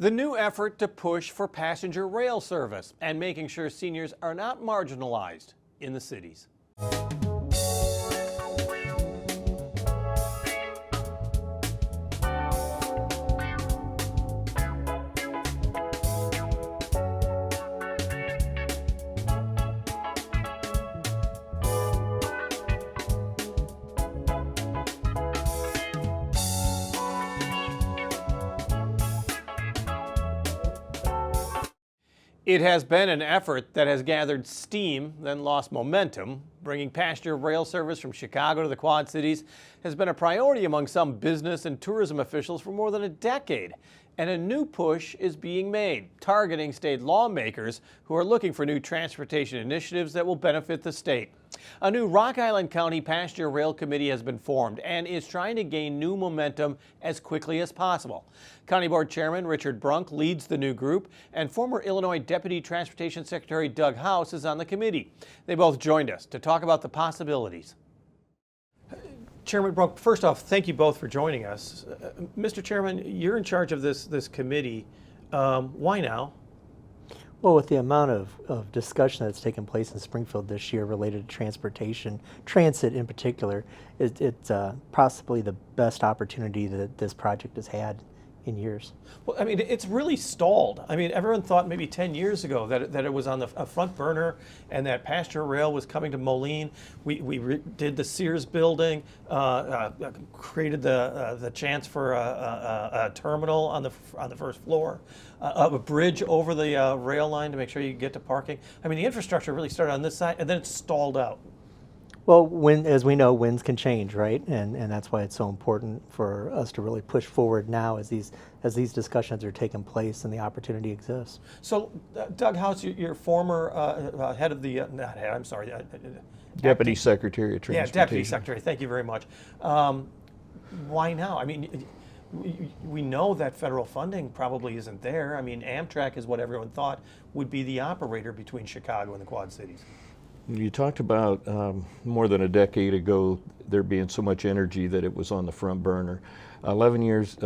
The new effort to push for passenger rail service and making sure seniors are not marginalized in the cities. It has been an effort that has gathered steam, then lost momentum. Bringing passenger rail service from Chicago to the Quad Cities has been a priority among some business and tourism officials for more than a decade. And a new push is being made, targeting state lawmakers who are looking for new transportation initiatives that will benefit the state. A new Rock Island County Passenger Rail Committee has been formed and is trying to gain new momentum as quickly as possible. County Board Chairman Richard Brunk leads the new group, and former Illinois Deputy Transportation Secretary Doug House is on the committee. They both joined us to talk about the possibilities. Chairman Brunk, first off, thank you both for joining us. Mr. Chairman, you're in charge of this committee. Why now? Well, with the amount of discussion that's taken place in Springfield this year related to transportation, transit in particular, it's possibly the best opportunity that this project has had in years. Well, I mean, it's really stalled. I mean, everyone thought maybe 10 years ago that it was on a front burner and that passenger rail was coming to Moline. We did the Sears building, created the chance for a terminal on the first floor, a bridge over the rail line to make sure you get to parking. I mean, the infrastructure really started on this side and then it stalled out. Well, as we know, winds can change, right? And that's why it's so important for us to really push forward now as these discussions are taking place and the opportunity exists. So, Doug House, your former head of the, not head, I'm sorry. Deputy Secretary of Transportation. Yeah, Deputy Secretary, thank you very much. Why now? I mean, we know that federal funding probably isn't there. I mean, Amtrak is what everyone thought would be the operator between Chicago and the Quad Cities. You talked about more than a decade ago there being so much energy that it was on the front burner. 11 years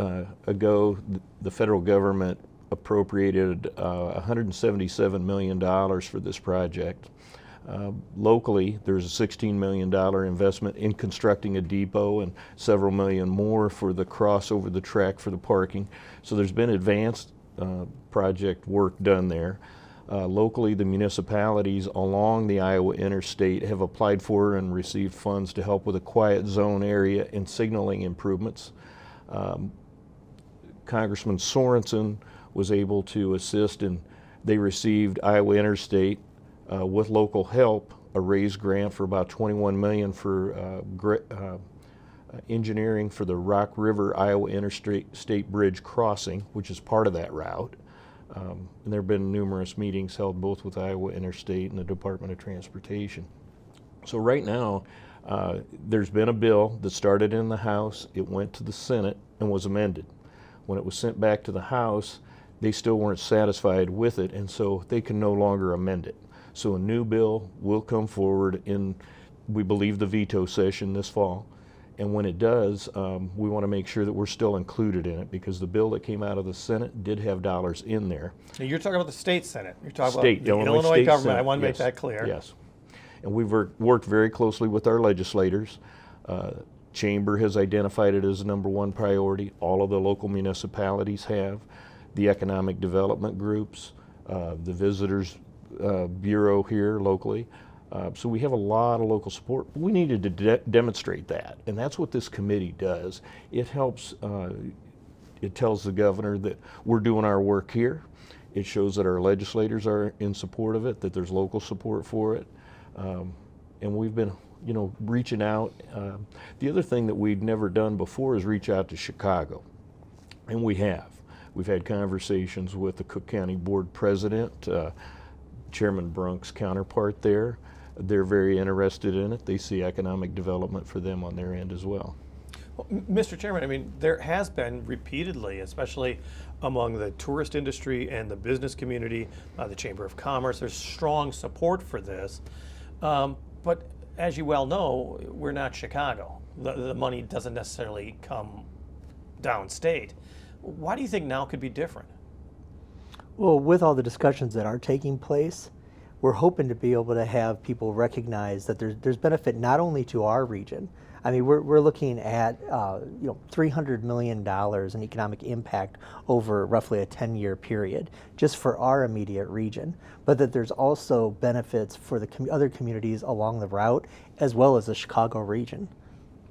ago, the federal government appropriated $177 million for this project. Locally, there's a $16 million investment in constructing a depot and several million more for the cross over the track for the parking. So there's been advanced project work done there. Locally, the municipalities along the Iowa interstate have applied for and received funds to help with a quiet zone area and signaling improvements. Congressman Sorensen was able to assist, and they received Iowa Interstate with local help a raised grant for about $21 million for engineering for the Rock River Iowa Interstate Bridge crossing, which is part of that route. And there have been numerous meetings held both with Iowa Interstate and the Department of Transportation. So right now, there's been a bill that started in the House, it went to the Senate and was amended. When it was sent back to the House, they still weren't satisfied with it, and so they can no longer amend it. So a new bill will come forward in, we believe, the veto session this fall. And when it does, we want to make sure that we're still included in it, because the bill that came out of the Senate did have dollars in there. Now you're talking about the state Senate. You're talking about the Illinois State government. Senate. I want to Yes. make that clear. Yes. And we've worked very closely with our legislators. Chamber has identified it as the #1 priority. All of the local municipalities have. The economic development groups, the Visitors Bureau here locally. So we have a lot of local support. We needed to demonstrate that, and that's what this committee does. It helps, it tells the governor that we're doing our work here. It shows that our legislators are in support of it, that there's local support for it. And we've been, reaching out. The other thing that we'd never done before is reach out to Chicago, and we have. We've had conversations with the Cook County Board President, Chairman Brunk's counterpart there. They're very interested in it. They see economic development for them on their end as well. Well, Mr. Chairman, I mean, there has been repeatedly, especially among the tourist industry and the business community, the Chamber of Commerce, there's strong support for this. But as you well know, we're not Chicago. The money doesn't necessarily come downstate. Why do you think now could be different? Well, with all the discussions that are taking place, we're hoping to be able to have people recognize that there's benefit not only to our region. I mean, we're looking at $300 million in economic impact over roughly a 10-year period just for our immediate region, but that there's also benefits for the other communities along the route as well as the Chicago region.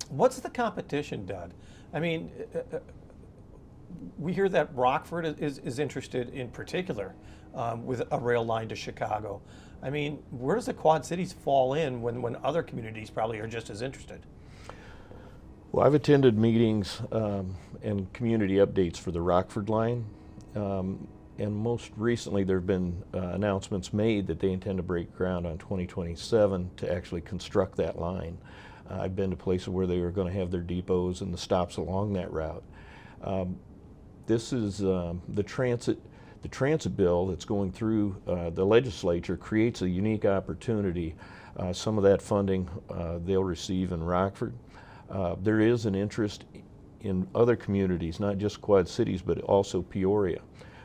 What's the competition, Doug? I mean, we hear that Rockford is interested in particular with a rail line to Chicago. I mean, where does the Quad Cities fall in when other communities probably are just as interested? Well, I've attended meetings and community updates for the Rockford line, and most recently there have been announcements made that they intend to break ground on 2027 to actually construct that line. I've been to places where they are going to have their depots and the stops along that route. This is the transit bill that's going through the legislature creates a unique opportunity. Some of that funding they'll receive in Rockford. There is an interest in other communities, not just Quad Cities, but also Peoria.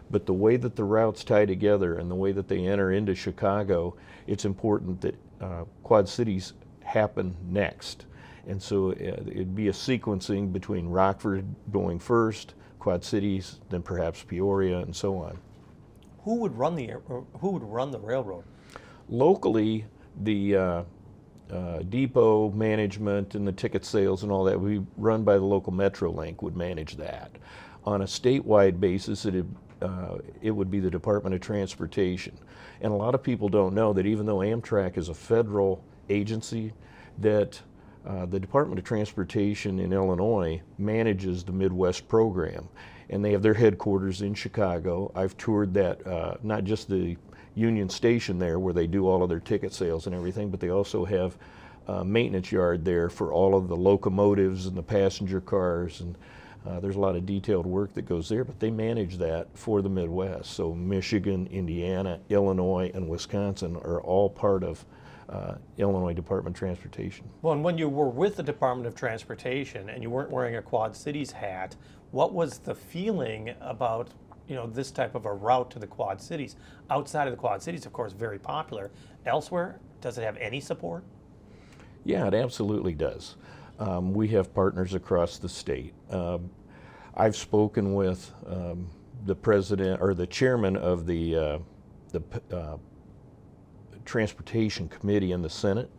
But the way that the routes tie together and the way that they enter into Chicago, it's important that Quad Cities happen next. And so it'd be a sequencing between Rockford going first, Quad Cities, then perhaps Peoria, and so on. Who would run the railroad? Locally, the depot management and the ticket sales and all that would be run by the local Metrolink would manage that. On a statewide basis, it would be the Department of Transportation. And a lot of people don't know that even though Amtrak is a federal agency, that the Department of Transportation in Illinois manages the Midwest program. And they have their headquarters in Chicago. I've toured that, not just the Union Station there where they do all of their ticket sales and everything, but they also have a maintenance yard there for all of the locomotives and the passenger cars, and there's a lot of detailed work that goes there, but they manage that for the Midwest. So Michigan, Indiana, Illinois, and Wisconsin are all part of Illinois Department of Transportation. Well, and when you were with the Department of Transportation and you weren't wearing a Quad Cities hat, what was the feeling about this type of a route to the Quad Cities? Outside of the Quad Cities, of course, very popular. Elsewhere, does it have any support? Yeah, it absolutely does. We have partners across the state. I've spoken with the president or the chairman of the Transportation Committee in the Senate,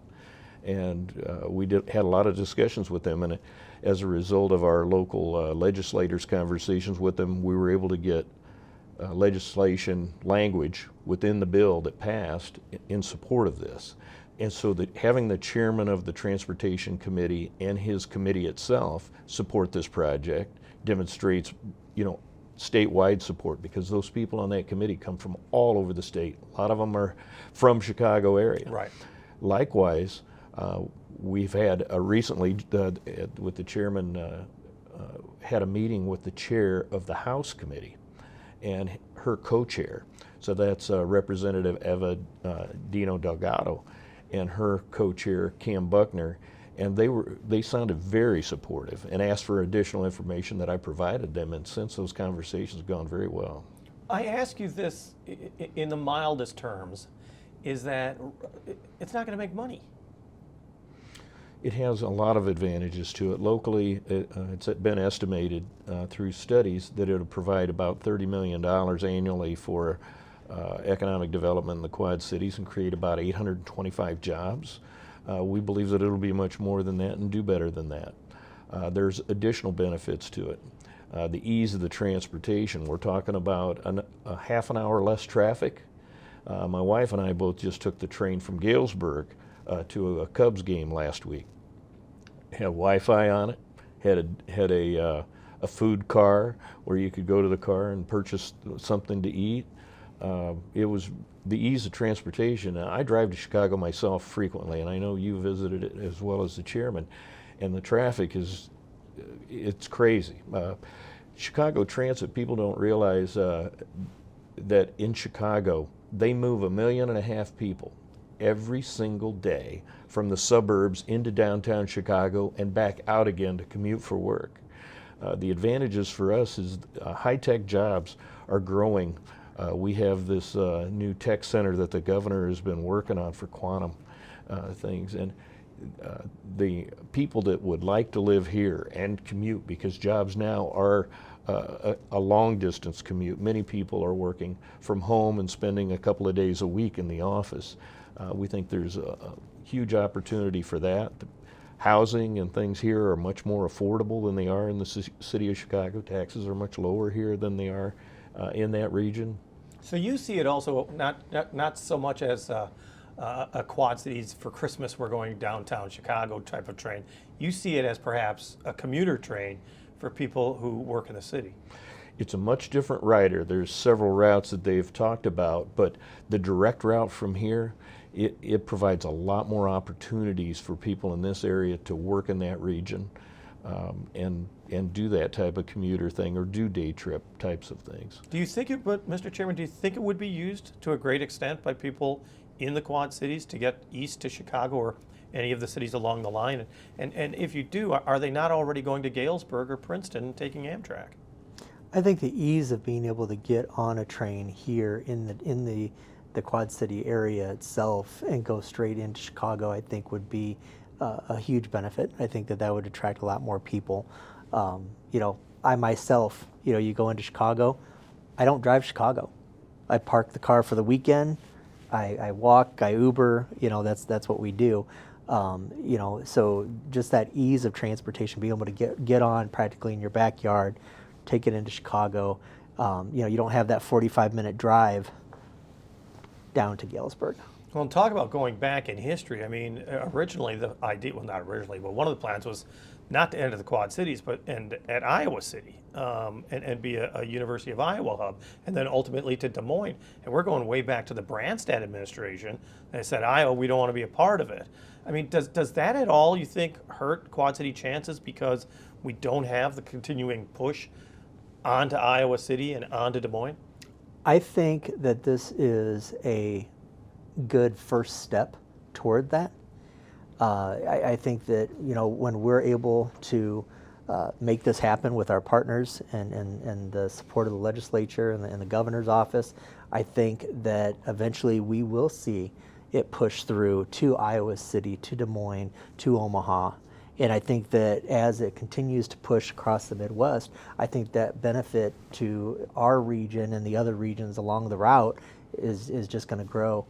and we had a lot of discussions with them, and as a result of our local legislators' conversations with them, we were able to get legislation language within the bill that passed in support of this. And so that having the chairman of the Transportation Committee and his committee itself support this project demonstrates, statewide support, because those people on that committee come from all over the state. A lot of them are from Chicago area. Right. Likewise, we've had recently, with the chairman, had a meeting with the chair of the House Committee and her co-chair. So that's Representative Eva Dino Delgado and her co-chair Cam Buckner, and they sounded very supportive and asked for additional information that I provided them, and since those conversations have gone very well. I ask you this in the mildest terms, is that it's not going to make money. It has a lot of advantages to it. Locally, it's been estimated through studies that it'll provide about $30 million annually for economic development in the Quad Cities and create about 825 jobs. We believe that it'll be much more than that and do better than that. There's additional benefits to it. The ease of the transportation, we're talking about a half an hour less traffic. My wife and I both just took the train from Galesburg to a Cubs game last week. Had Wi-Fi on it, had a food car where you could go to the car and purchase something to eat. It was the ease of transportation. I drive to Chicago myself frequently, and I know you visited it as well as the chairman, and the traffic it's crazy. Chicago Transit, people don't realize that in Chicago, they move 1.5 million people every single day from the suburbs into downtown Chicago and back out again to commute for work. The advantages for us is high-tech jobs are growing We have this new tech center that the governor has been working on for quantum things, and the people that would like to live here and commute, because jobs now are a long distance commute. Many people are working from home and spending a couple of days a week in the office. We think there's a huge opportunity for that. The housing and things here are much more affordable than they are in the city of Chicago. Taxes are much lower here than they are in that region. So you see it also not so much as a Quad Cities for Christmas we're going downtown Chicago type of train. You see it as perhaps a commuter train for people who work in the city. It's a much different rider. There's several routes that they've talked about, but the direct route from here, it provides a lot more opportunities for people in this area to work in that region and do that type of commuter thing or do day trip types of things. Do you think it would, Mr. Chairman, do you think it would be used to a great extent by people in the Quad Cities to get east to Chicago or any of the cities along the line? And if you do, are they not already going to Galesburg or Princeton and taking Amtrak? I think the ease of being able to get on a train here in the Quad City area itself and go straight into Chicago, I think would be a huge benefit. I think that would attract a lot more people. You know, I myself, you know, you go into Chicago, I don't drive Chicago. I park the car for the weekend. I walk, I Uber, you know, that's what we do. You know, so just that ease of transportation, being able to get on practically in your backyard, take it into Chicago. You know, you don't have that 45-minute drive down to Galesburg. Well, and talk about going back in history. I mean, originally the idea, well, not originally, but one of the plans was not to end at the Quad Cities, but end at Iowa City and be a University of Iowa hub, and then ultimately to Des Moines. And we're going way back to the Branstad administration. They said, Iowa, we don't want to be a part of it. I mean, does that at all, you think, hurt Quad City chances because we don't have the continuing push onto Iowa City and onto Des Moines? I think that this is a good first step toward that. I think that, you know, when we're able to make this happen with our partners and the support of the legislature and the governor's office, I think that eventually we will see it push through to Iowa City, to Des Moines, to Omaha. And I think that as it continues to push across the Midwest, I think that benefit to our region and the other regions along the route is just going to grow.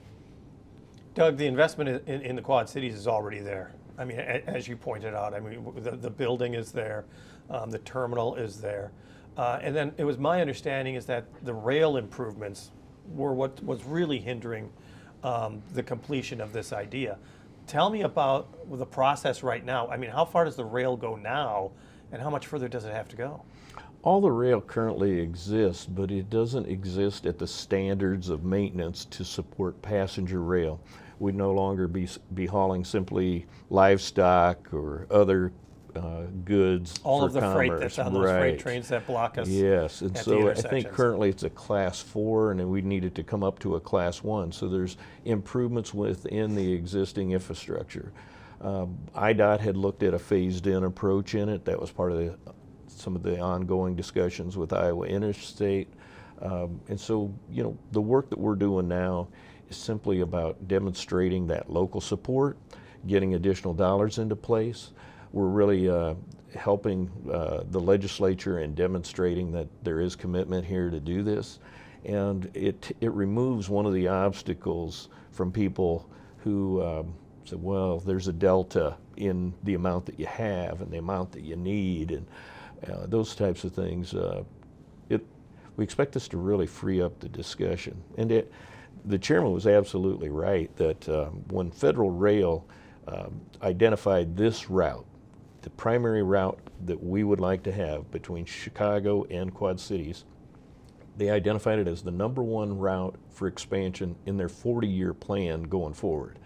Doug, the investment in the Quad Cities is already there. I mean, as you pointed out, I mean, the building is there, the terminal is there. And then it was my understanding is that the rail improvements were what was really hindering the completion of this idea. Tell me about the process right now. I mean, how far does the rail go now, and how much further does it have to go? All the rail currently exists, but it doesn't exist at the standards of maintenance to support passenger rail. We'd no longer be hauling simply livestock or other goods all for of the commerce. Freight that's on those freight trains that block us. Yes, and at so the I think intersections. currently it's a class 4, and then we need it to come up to a class 1. So there's improvements within the existing infrastructure. IDOT had looked at a phased-in approach in it. That was part of some of the ongoing discussions with Iowa Interstate. And so, you know, the work that we're doing now is simply about demonstrating that local support, getting additional dollars into place. We're really helping the legislature in demonstrating that there is commitment here to do this. And it removes one of the obstacles from people who say, well, there's a delta in the amount that you have and the amount that you need, and those types of things. We expect this to really free up the discussion. And the chairman was absolutely right that when Federal Rail identified this route, the primary route that we would like to have between Chicago and Quad Cities, they identified it as the #1 route for expansion in their 40-year plan going forward.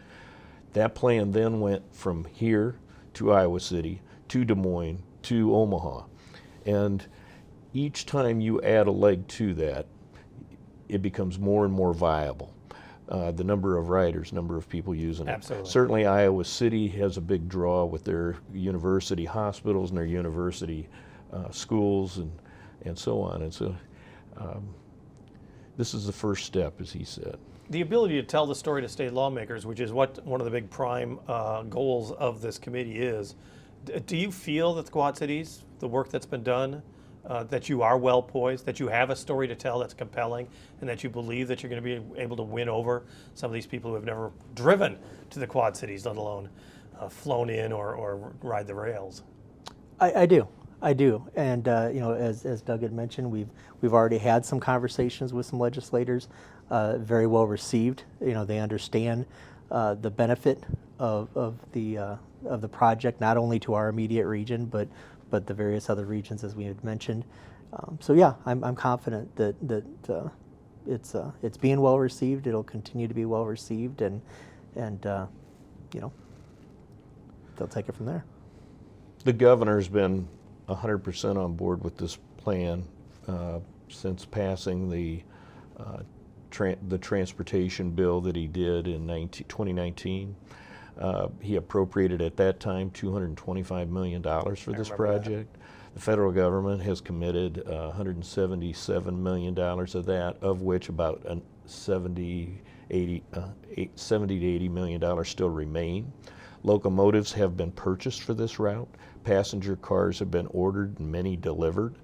That plan then went from here to Iowa City, to Des Moines, to Omaha. And each time you add a leg to that, it becomes more and more viable. The number of riders, number of people using it. Absolutely. Certainly Iowa City has a big draw with their university hospitals and their university schools and so on. And so this is the first step, as he said. The ability to tell the story to state lawmakers, which is what one of the big prime goals of this committee is. Do you feel that the Quad Cities, the work that's been done, that you are well poised, that you have a story to tell that's compelling, and that you believe that you're going to be able to win over some of these people who have never driven to the Quad Cities, let alone flown in or ride the rails? I do. And as Doug had mentioned, we've already had some conversations with some legislators, very well received. They understand the benefit of the project, not only to our immediate region, but the various other regions, as we had mentioned. So yeah, I'm confident that it's being well received. It'll continue to be well received, and they'll take it from there. The governor's been 100% on board with this plan since passing the transportation bill that he did in 2019. He appropriated at that time $225 million for this project. The federal government has committed $177 million of that, of which about 70 to $80 million still remain. Locomotives have been purchased for this route. Passenger cars have been ordered and many delivered.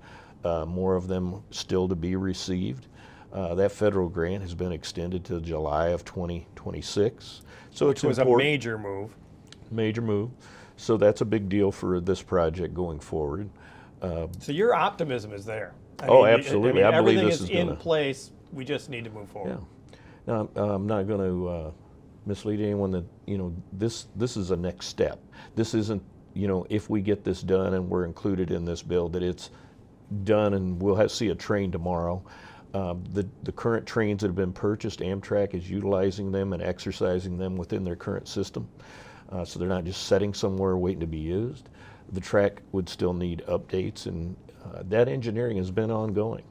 More of them still to be received. That federal grant has been extended to July of 2026. So Which was important. a major move. Major move. So that's a big deal for this project going forward. So your optimism is there. Absolutely. I believe everything this is is in place. We just need to move forward. Yeah. Now, I'm not going to mislead anyone that this is a next step. This isn't if we get this done and we're included in this bill that it's done and we'll see a train tomorrow. The current trains that have been purchased, Amtrak is utilizing them and exercising them within their current system. So they're not just sitting somewhere waiting to be used. The track would still need updates, and that engineering has been ongoing.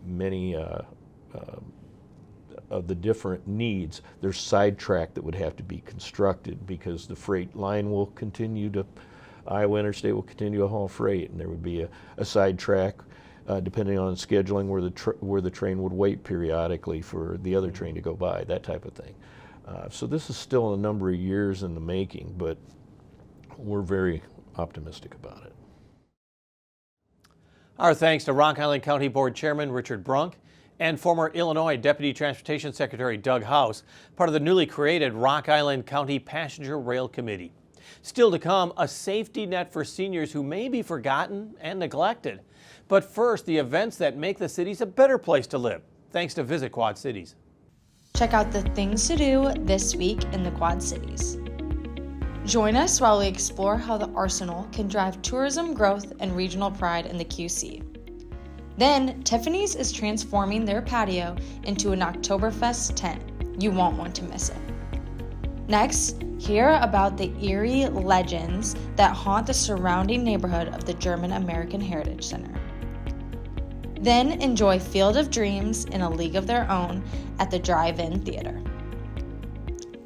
Many of the different needs, there's side track that would have to be constructed because the freight line will continue to, Iowa Interstate will continue to haul freight, and there would be a side track depending on scheduling where the train would wait periodically for the other train to go by, that type of thing. So this is still a number of years in the making, but we're very optimistic about it. Our thanks to Rock Island County Board Chairman Richard Brunk and former Illinois Deputy Transportation Secretary Doug House, part of the newly created Rock Island County Passenger Rail Committee. Still to come, a safety net for seniors who may be forgotten and neglected. But first, the events that make the cities a better place to live, thanks to Visit Quad Cities. Check out the things to do this week in the Quad Cities. Join us while we explore how the Arsenal can drive tourism growth and regional pride in the QC. Then, Tiffany's is transforming their patio into an Oktoberfest tent. You won't want to miss it. Next, hear about the eerie legends that haunt the surrounding neighborhood of the German American Heritage Center. Then enjoy Field of Dreams in a league of their own at the Drive-In Theater.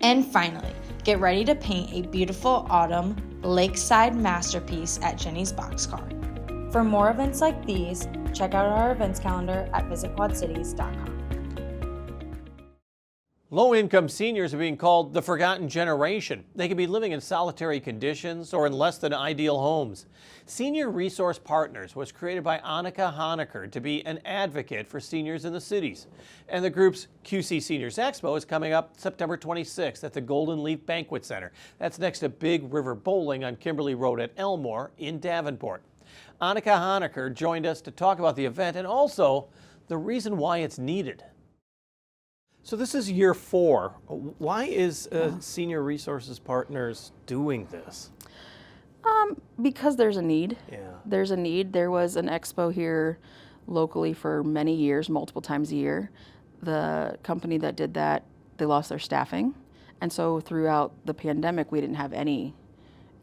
And finally, get ready to paint a beautiful autumn lakeside masterpiece at Jenny's Boxcar. For more events like these, check out our events calendar at visitquadcities.com. Low-income seniors are being called the forgotten generation. They could be living in solitary conditions or in less than ideal homes. Senior Resource Partners was created by Anika Honaker to be an advocate for seniors in the cities. And the group's QC Seniors Expo is coming up September 26th at the Golden Leaf Banquet Center. That's next to Big River Bowling on Kimberly Road at Elmore in Davenport. Anika Honaker joined us to talk about the event and also the reason why it's needed. So this is year 4. Why is Senior Resources Partners doing this? Because there's a need. Yeah. There's a need. There was an expo here locally for many years, multiple times a year. The company that did that, they lost their staffing. And so throughout the pandemic, we didn't have any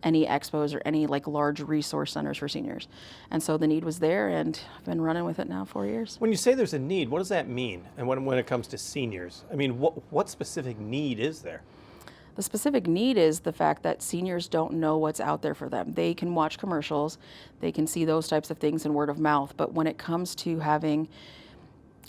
expos or any large resource centers for seniors. And so the need was there, and I've been running with it now 4 years. When you say there's a need, what does that mean? And when it comes to seniors, I mean, what specific need is there? The specific need is the fact that seniors don't know what's out there for them. They can watch commercials, they can see those types of things in word of mouth, but when it comes to having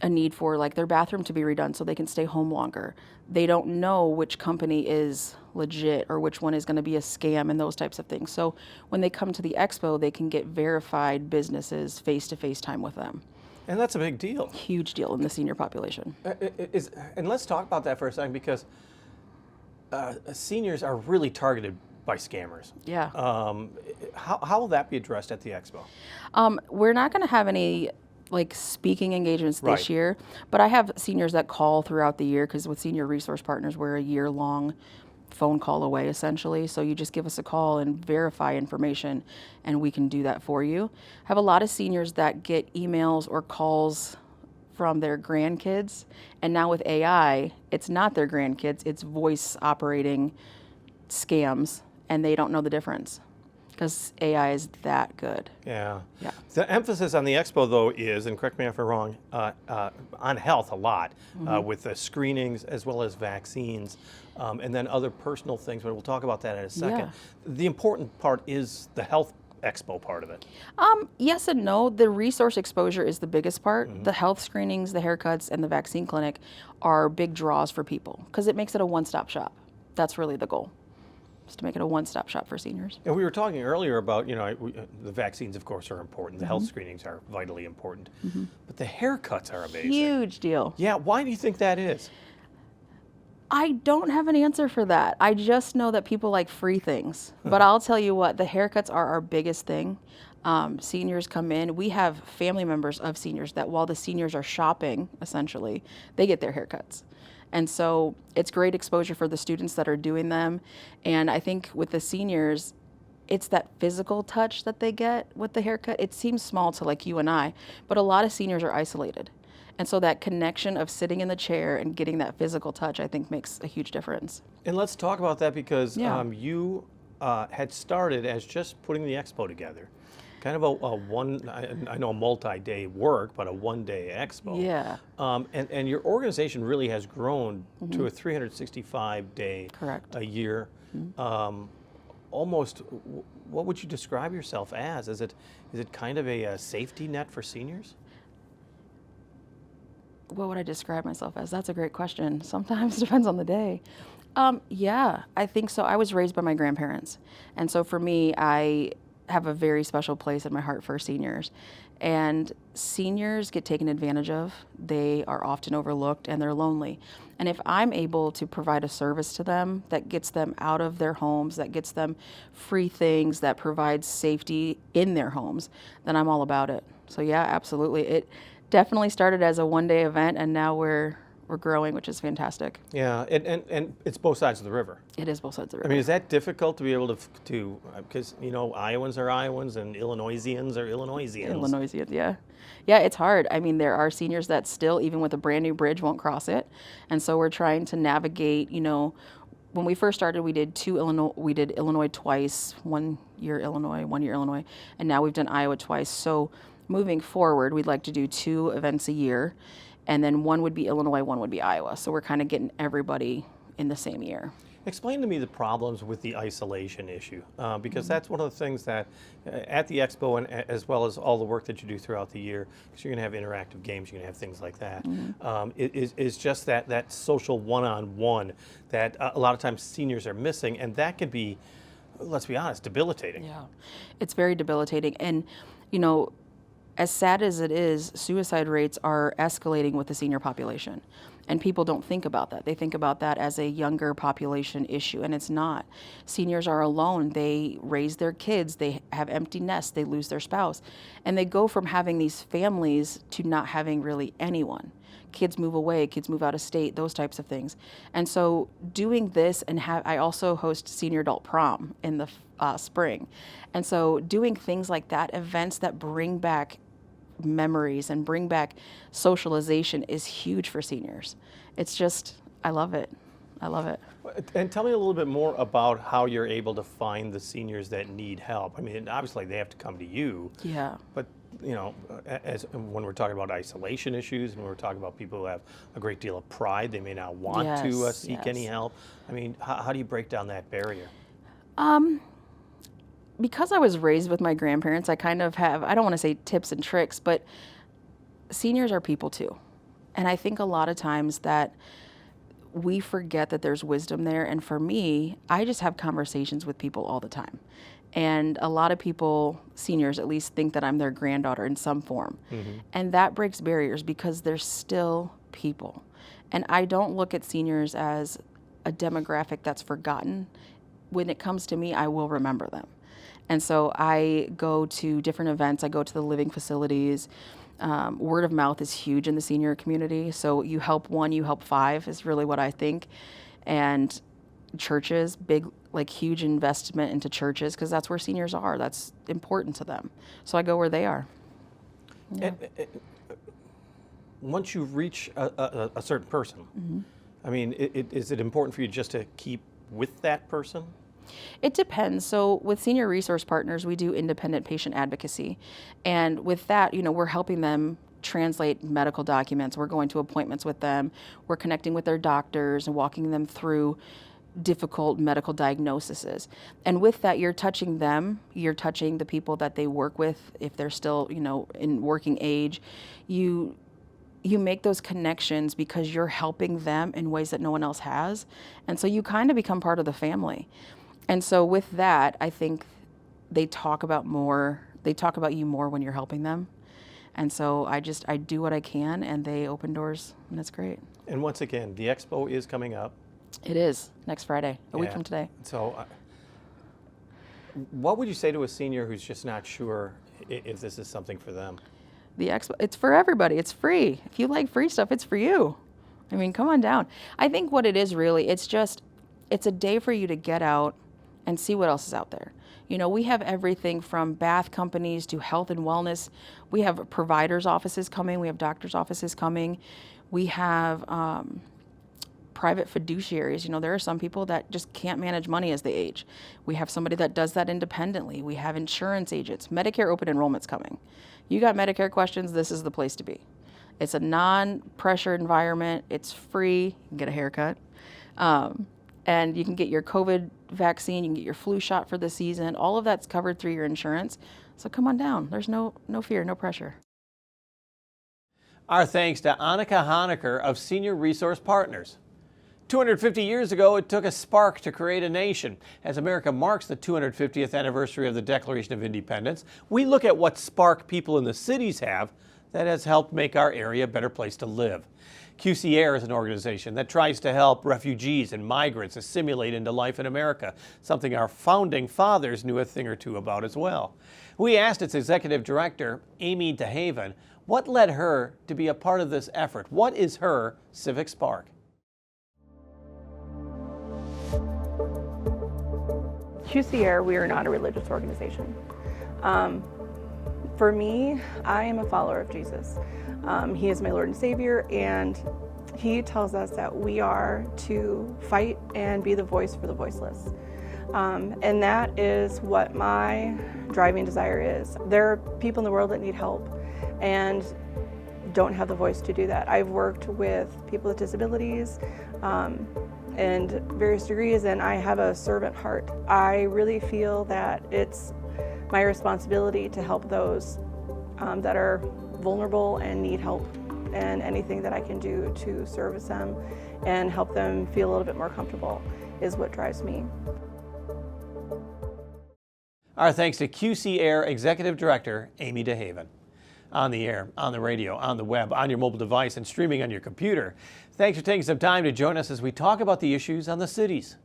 a need for like their bathroom to be redone so they can stay home longer. They don't know which company is legit or which one is going to be a scam and those types of things. So when they come to the expo, they can get verified businesses face-to-face time with them. And that's a big deal. Huge deal in the senior population. And let's talk about that for a second, because seniors are really targeted by scammers. Yeah. How will that be addressed at the expo? We're not going to have any like speaking engagements this Right. year, but I have seniors that call throughout the year, because with Senior Resource Partners, we're a year-long phone call away essentially. So you just give us a call and verify information and we can do that for you. I have a lot of seniors that get emails or calls from their grandkids, and now with AI, it's not their grandkids, it's voice operating scams, and they don't know the difference because AI is that good. Yeah. Yeah. The emphasis on the expo, though, is, and correct me if I'm wrong, on health a lot, with the screenings as well as vaccines, and then other personal things, but we'll talk about that in a second. Yeah. The important part is the health expo part of it. Yes and no. The resource exposure is the biggest part. The health screenings, the haircuts, and the vaccine clinic are big draws for people because it makes it a one-stop shop. That's really the goal, is to make it a one-stop shop for seniors. And we were talking earlier about, the vaccines, of course, are important. The health screenings are vitally important. But the haircuts are amazing. Huge deal. Yeah, why do you think that is? I don't have an answer for that. I just know that people like free things. But I'll tell you what, the haircuts are our biggest thing. Seniors come in. We have family members of seniors that while the seniors are shopping, essentially, they get their haircuts. And so it's great exposure for the students that are doing them. And I think with the seniors, it's that physical touch that they get with the haircut. It seems small to like you and I, but a lot of seniors are isolated. And so that connection of sitting in the chair and getting that physical touch, I think, makes a huge difference. And let's talk about that, because Yeah. you had started as just putting the expo together. Kind of a one, I know a multi-day work, but a one-day expo. Yeah. And your organization really has grown to a 365-day Correct. a year. Almost, what would you describe yourself as? Is it kind of a safety net for seniors? What would I describe myself as? That's a great question. Sometimes it depends on the day. Yeah, I think so. I was raised by my grandparents. And so for me, I have a very special place in my heart for seniors. And seniors get taken advantage of. They are often overlooked and they're lonely. And if I'm able to provide a service to them that gets them out of their homes, that gets them free things, that provides safety in their homes, then I'm all about it. So yeah, absolutely. It definitely started as a one-day event, and now we're growing, which is fantastic. Yeah, and it's both sides of the river. It is both sides of the I river. mean, is that difficult to be able to because, Iowans are Iowans and Illinoisians are Illinoisians. Illinoisians, yeah. Yeah, it's hard. I mean, there are seniors that still, even with a brand new bridge, won't cross it. And so we're trying to navigate, when we first started, we did Illinois twice, 1 year Illinois, 1 year Illinois, and now we've done Iowa twice. So moving forward, we'd like to do 2 events a year, and then one would be Illinois, one would be Iowa. So we're kind of getting everybody in the same year. Explain to me the problems with the isolation issue, because that's one of the things that at the expo, and as well as all the work that you do throughout the year, because you're going to have interactive games, you're going to have things like that, is just that social one-on-one that a lot of times seniors are missing, and that can be, let's be honest, debilitating. Yeah, it's very debilitating. And, as sad as it is, suicide rates are escalating with the senior population. And people don't think about that. They think about that as a younger population issue, and it's not. Seniors are alone. They raise their kids. They have empty nests. They lose their spouse. And they go from having these families to not having really anyone. Kids move away, kids move out of state, those types of things. And so doing this, and I also host senior adult prom in the spring. And so doing things like that, events that bring back memories and bring back socialization, is huge for seniors. It's just, I love it. I love it. And tell me a little bit more about how you're able to find the seniors that need help. I mean, obviously they have to come to you. Yeah. But as when we're talking about isolation issues, and when we're talking about people who have a great deal of pride, they may not want to seek any help. I mean, how do you break down that barrier? Because I was raised with my grandparents, I kind of have, I don't want to say tips and tricks, but seniors are people too. And I think a lot of times that we forget that there's wisdom there. And for me, I just have conversations with people all the time. And a lot of people, seniors at least, think that I'm their granddaughter in some form. And that breaks barriers because they're still people. And I don't look at seniors as a demographic that's forgotten. When it comes to me, I will remember them. And so I go to different events. I go to the living facilities. Word of mouth is huge in the senior community. So you help one, you help five is really what I think. And churches, big, like huge investment into churches because that's where seniors are. That's important to them. So I go where they are. Yeah. And once you reach a certain person, I mean, is it important for you just to keep with that person? It depends. So with Senior Resource Partners, we do independent patient advocacy. And with that, we're helping them translate medical documents. We're going to appointments with them. We're connecting with their doctors and walking them through difficult medical diagnoses. And with that, you're touching them. You're touching the people that they work with. If they're still, in working age, you make those connections because you're helping them in ways that no one else has. And so you kind of become part of the family. And so with that, I think they talk about you more when you're helping them. And so I do what I can and they open doors and it's great. And once again, the expo is coming up. It is next Friday, a week from today. So what would you say to a senior who's just not sure if this is something for them? The expo, it's for everybody. It's free. If you like free stuff, it's for you. I mean, come on down. I think what it is really, it's a day for you to get out and see what else is out there. We have everything from bath companies to health and wellness. We have providers' offices coming. We have doctors' offices coming. We have private fiduciaries. There are some people that just can't manage money as they age. We have somebody that does that independently. We have insurance agents. Medicare open enrollment's coming. You got Medicare questions, this is the place to be. It's a non-pressure environment. It's free. You can get a haircut. And you can get your COVID vaccine. You can get your flu shot for the season. All of that's covered through your insurance. So come on down. There's no fear, no pressure. Our thanks to Anika Honaker of Senior Resource Partners. 250 years ago, it took a spark to create a nation. As America marks the 250th anniversary of the Declaration of Independence, we look at what spark people in the cities have that has helped make our area a better place to live. QC Air is an organization that tries to help refugees and migrants assimilate into life in America, something our founding fathers knew a thing or two about as well. We asked its executive director, Amy DeHaven, what led her to be a part of this effort? What is her civic spark? QC Air, we are not a religious organization. For me, I am a follower of Jesus. He is my Lord and Savior, and He tells us that we are to fight and be the voice for the voiceless. And that is what my driving desire is. There are people in the world that need help and don't have the voice to do that. I've worked with people with disabilities, and various degrees, and I have a servant heart. I really feel that it's my responsibility to help those that are vulnerable and need help, and anything that I can do to service them and help them feel a little bit more comfortable is what drives me. Our thanks to QC Air Executive Director Amy DeHaven. On the air, on the radio, on the web, on your mobile device, and streaming on your computer. Thanks for taking some time to join us as we talk about the issues on the cities.